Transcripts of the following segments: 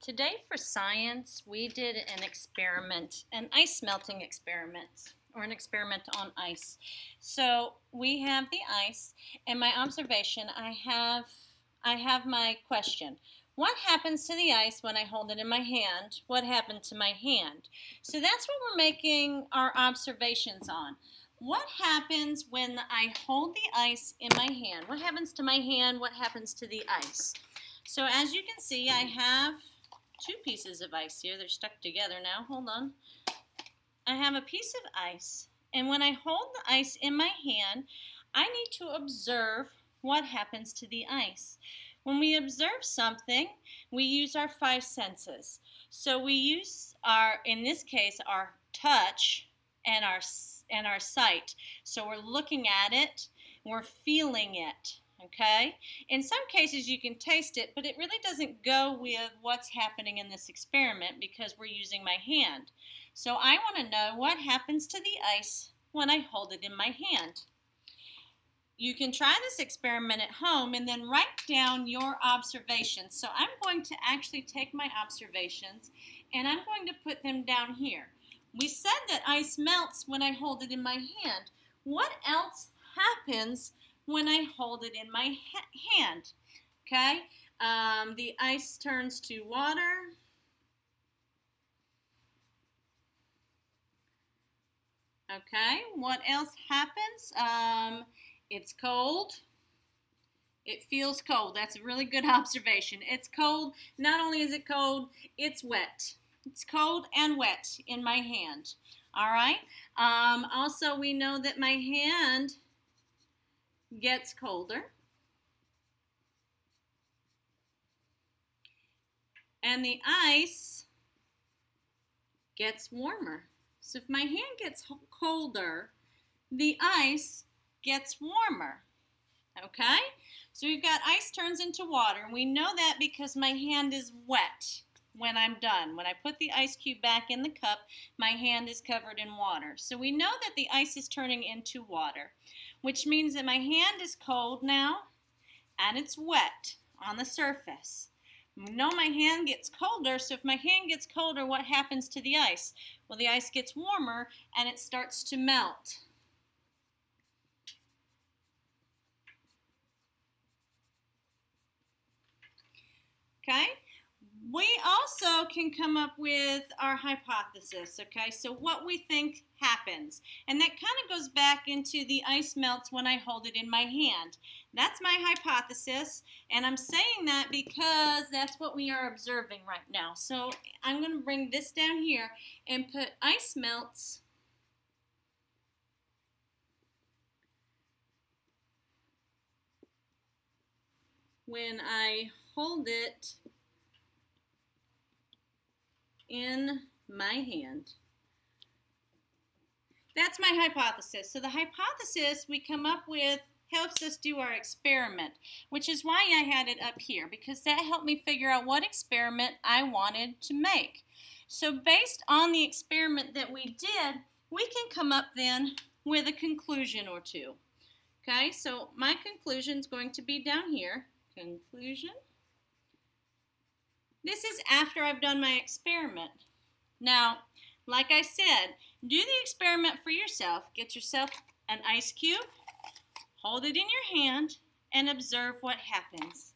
Today for science, we did an experiment, an ice melting experiment, or an experiment on ice. So we have the ice, and my observation, I have my question. What happens to the ice when I hold it in my hand? What happened to my hand? So that's what we're making our observations on. What happens when I hold the ice in my hand? What happens to my hand? What happens to the ice? So as you can see, I have two pieces of ice here. They're stuck together now. Hold on. I have a piece of ice, and when I hold the ice in my hand, I need to observe what happens to the ice. When we observe something, we use our five senses. So we use in this case, our touch and our sight. So we're looking at it, we're feeling it. Okay? In some cases you can taste it, but it really doesn't go with what's happening in this experiment because we're using my hand. So I want to know what happens to the ice when I hold it in my hand. You can try this experiment at home and then write down your observations. So I'm going to actually take my observations and I'm going to put them down here. We said that ice melts when I hold it in my hand. What else happens when I hold it in my hand? Okay, the ice turns to water. Okay, what else happens? It's cold. It feels cold. That's a really good observation. It's cold. Not only is it cold, it's wet. It's cold and wet in my hand. All right. Also, we know that my hand gets colder. And the ice gets warmer. So if my hand gets colder, the ice gets warmer. Okay? So we've got ice turns into water. And we know that because my hand is wet when I'm done. When I put the ice cube back in the cup, my hand is covered in water. So we know that the ice is turning into water, which means that my hand is cold now and it's wet on the surface. We know my hand gets colder, so if my hand gets colder, what happens to the ice? Well, the ice gets warmer and it starts to melt. Okay? We also can come up with our hypothesis, okay? So what we think happens. And that kind of goes back into the ice melts when I hold it in my hand. That's my hypothesis, and I'm saying that because that's what we are observing right now. So I'm going to bring this down here and put ice melts when I hold it in my hand. That's my hypothesis. So the hypothesis we come up with helps us do our experiment, which is why I had it up here, because that helped me figure out what experiment I wanted to make. So based on the experiment that we did, we can come up then with a conclusion or two. Okay, so my conclusion is going to be down here. Conclusion. This is after I've done my experiment. Now, like I said, do the experiment for yourself. Get yourself an ice cube, hold it in your hand, and observe what happens.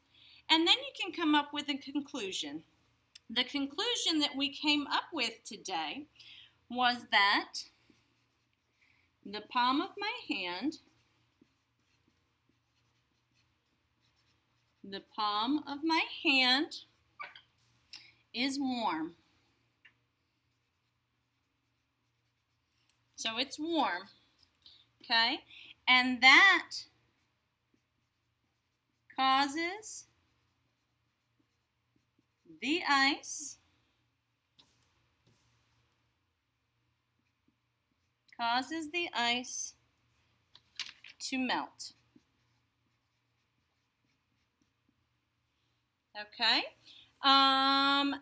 And then you can come up with a conclusion. The conclusion that we came up with today was that the palm of my hand, is warm. So it's warm, okay? And that causes the ice to melt. Okay? How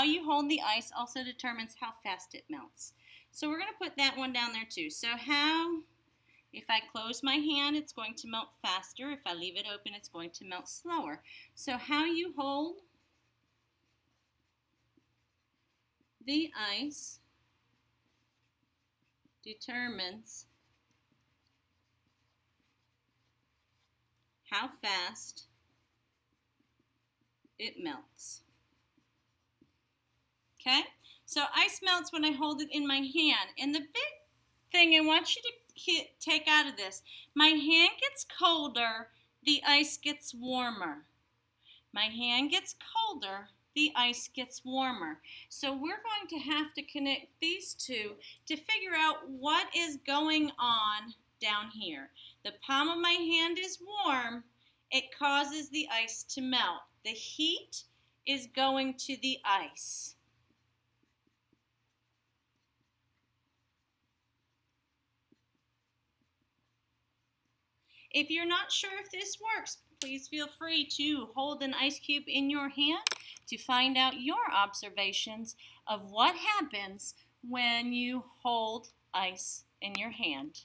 you hold the ice also determines how fast it melts. So we're going to put that one down there too. So if I close my hand, it's going to melt faster. If I leave it open, it's going to melt slower. So how you hold the ice determines how fast it melts. Okay? So ice melts when I hold it in my hand. And the big thing I want you to take out of this, my hand gets colder, the ice gets warmer. My hand gets colder, the ice gets warmer. So we're going to have to connect these two to figure out what is going on down here. The palm of my hand is warm. It causes the ice to melt. The heat is going to the ice. If you're not sure if this works, please feel free to hold an ice cube in your hand to find out your observations of what happens when you hold ice in your hand.